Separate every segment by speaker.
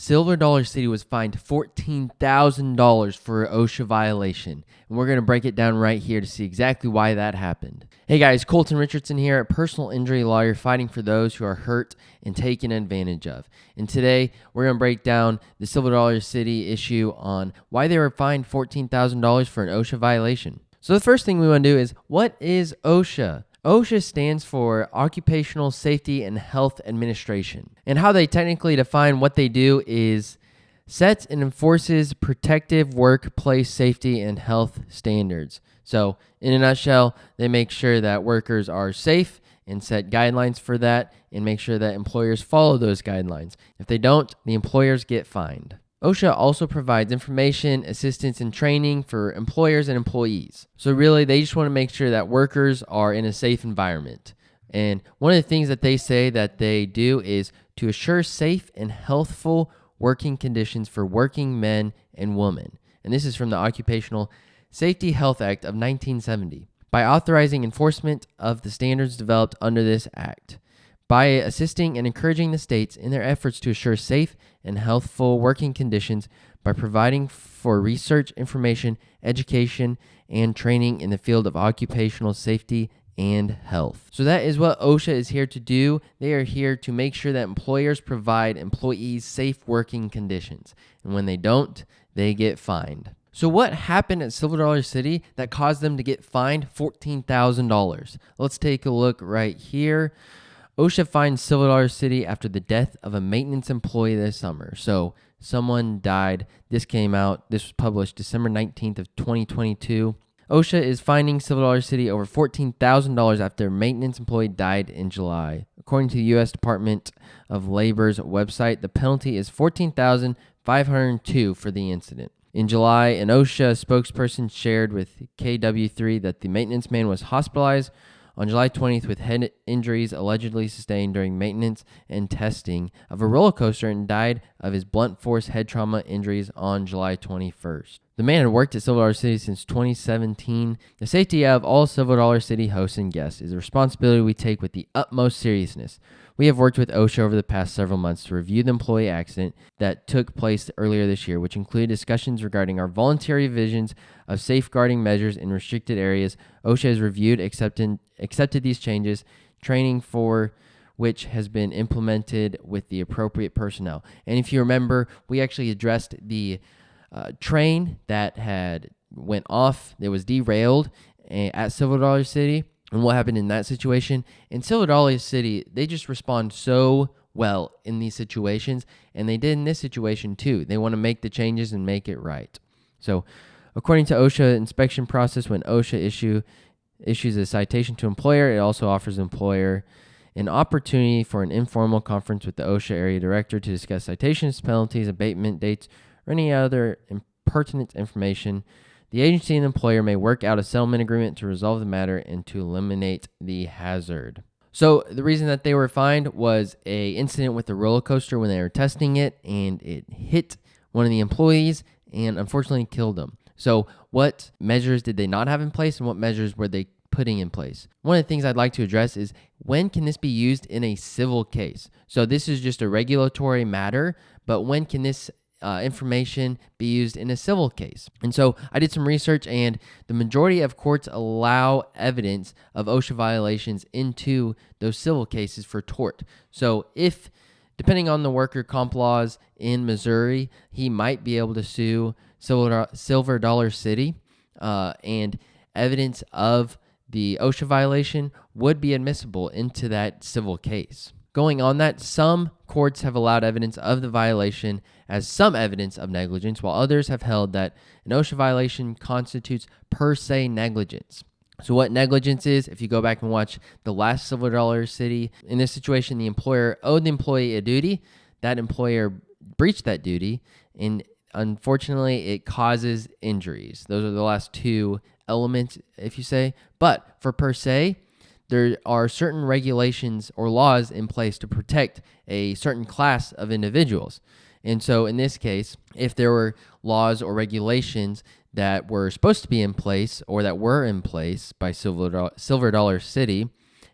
Speaker 1: Silver Dollar City was fined $14,000 for an OSHA violation, and we're going to break it down right here to see exactly why that happened. Hey guys, Colton Richardson here, a personal injury lawyer fighting for those who are hurt and taken advantage of. And today, we're going to break down the Silver Dollar City issue on why they were fined $14,000 for an OSHA violation. So the first thing we want to do is, what is OSHA? OSHA stands for Occupational Safety and Health Administration. And how they technically define what they do is sets and enforces protective workplace safety and health standards. So in a nutshell, they make sure that workers are safe and set guidelines for that and make sure that employers follow those guidelines. If they don't, the employers get fined. OSHA also provides information, assistance, and training for employers and employees. So really, they just want to make sure that workers are in a safe environment. And one of the things that they say that they do is to assure safe and healthful working conditions for working men and women. And this is from the Occupational Safety Health Act of 1970. By authorizing enforcement of the standards developed under this act. By assisting and encouraging the states in their efforts to assure safe and healthful working conditions by providing for research, information, education, and training in the field of occupational safety and health. So that is what OSHA is here to do. They are here to make sure that employers provide employees safe working conditions. And when they don't, they get fined. So what happened at Silver Dollar City that caused them to get fined $14,000? Let's take a look right here. OSHA fined Silver Dollar City after the death of a maintenance employee this summer. So someone died. This was published December 19th of 2022. OSHA is fining Silver Dollar City over $14,000 after a maintenance employee died in July. According to the U.S. Department of Labor's website, the penalty is $14,502 for the incident. In July, an OSHA spokesperson shared with KW3 that the maintenance man was hospitalized on July 20th with head injuries allegedly sustained during maintenance and testing of a roller coaster and died of his blunt force head trauma injuries on July 21st. The man had worked at Silver Dollar City since 2017. The safety of all Silver Dollar City hosts and guests is a responsibility we take with the utmost seriousness. We have worked with OSHA over the past several months to review the employee accident that took place earlier this year, which included discussions regarding our voluntary revisions of safeguarding measures in restricted areas. OSHA has reviewed, accepted these changes, training for which has been implemented with the appropriate personnel. And if you remember, we actually addressed the train that had went off, that was derailed at Silver Dollar City, and what happened in that situation. In Silver Dollar City, they just respond so well in these situations, and they did in this situation too. They want to make the changes and make it right. So, according to OSHA inspection process, when OSHA issues a citation to employer, it also offers the employer an opportunity for an informal conference with the OSHA area director to discuss citations, penalties, abatement dates, or any other pertinent information. The agency and employer may work out a settlement agreement to resolve the matter and to eliminate the hazard. So the reason that they were fined was a incident with the roller coaster when they were testing it, and it hit one of the employees and unfortunately killed them. So what measures did they not have in place, and what measures were they putting in place? One of the things I'd like to address is, when can this be used in a civil case? So this is just a regulatory matter, but when can this information be used in a civil case? And so I did some research, and the majority of courts allow evidence of OSHA violations into those civil cases for tort. So if, depending on the worker comp laws in Missouri, he might be able to sue Silver Dollar City, and evidence of the OSHA violation would be admissible into that civil case. Going on that, some courts have allowed evidence of the violation as some evidence of negligence, while others have held that an OSHA violation constitutes per se negligence. So what negligence is, if you go back and watch the last Silver Dollar City, in this situation, the employer owed the employee a duty. That employer breached that duty, and unfortunately, it causes injuries. Those are the last two elements, if you say. But for per se, there are certain regulations or laws in place to protect a certain class of individuals. And so in this case, if there were laws or regulations that were supposed to be in place or that were in place by Silver Dollar City,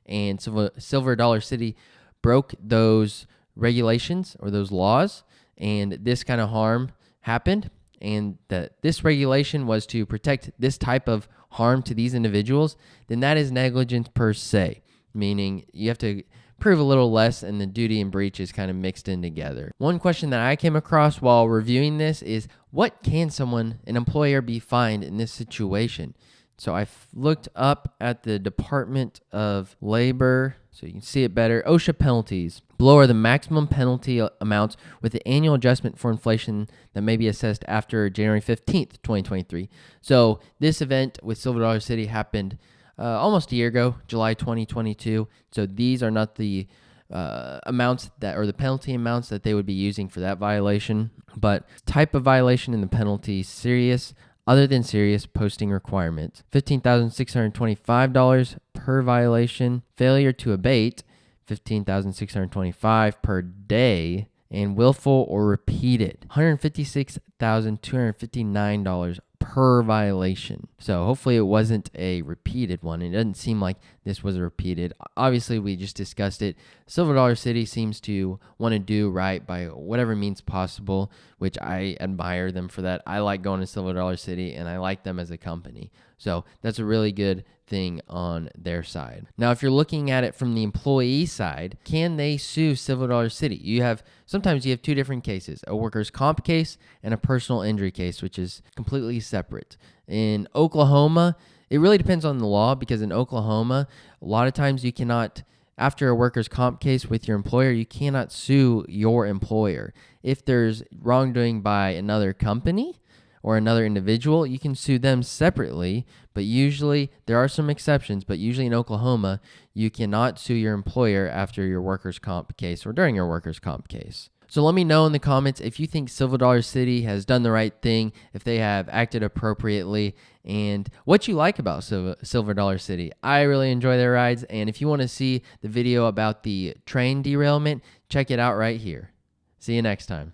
Speaker 1: and Silver Dollar City broke those regulations or those laws, and this kind of harm happened, and that this regulation was to protect this type of harm to these individuals, then that is negligence per se, meaning you have to prove a little less and the duty and breach is kind of mixed in together. One question that I came across while reviewing this is, what can an employer be fined in this situation? So I looked up at the Department of Labor so you can see it better. OSHA penalties. Below are the maximum penalty amounts with the annual adjustment for inflation that may be assessed after January 15th, 2023. So this event with Silver Dollar City happened almost a year ago, July 2022. So these are not the amounts that, or the penalty amounts that they would be using for that violation, but type of violation in the penalty: serious, other than serious, posting requirements. $15,625 per violation. Failure to abate, $15,625 per day. And willful or repeated, $156,259 per violation. So hopefully it wasn't a repeated one. It doesn't seem like this was a repeated. Obviously, we just discussed it. Silver Dollar City seems to want to do right by whatever means possible, which I admire them for that. I like going to Silver Dollar City, and I like them as a company. So that's a really good thing on their side. Now, if you're looking at it from the employee side, can they sue Silver Dollar City? Sometimes you have two different cases: a workers' comp case and a personal injury case, which is completely separate. In Oklahoma, it really depends on the law, because in Oklahoma, a lot of times you cannot, after a workers' comp case with your employer, you cannot sue your employer. If there's wrongdoing by another company or another individual, you can sue them separately, but usually, there are some exceptions, but usually in Oklahoma, you cannot sue your employer after your workers' comp case or during your workers' comp case. So let me know in the comments if you think Silver Dollar City has done the right thing, if they have acted appropriately, and what you like about Silver Dollar City. I really enjoy their rides, and if you want to see the video about the train derailment, check it out right here. See you next time.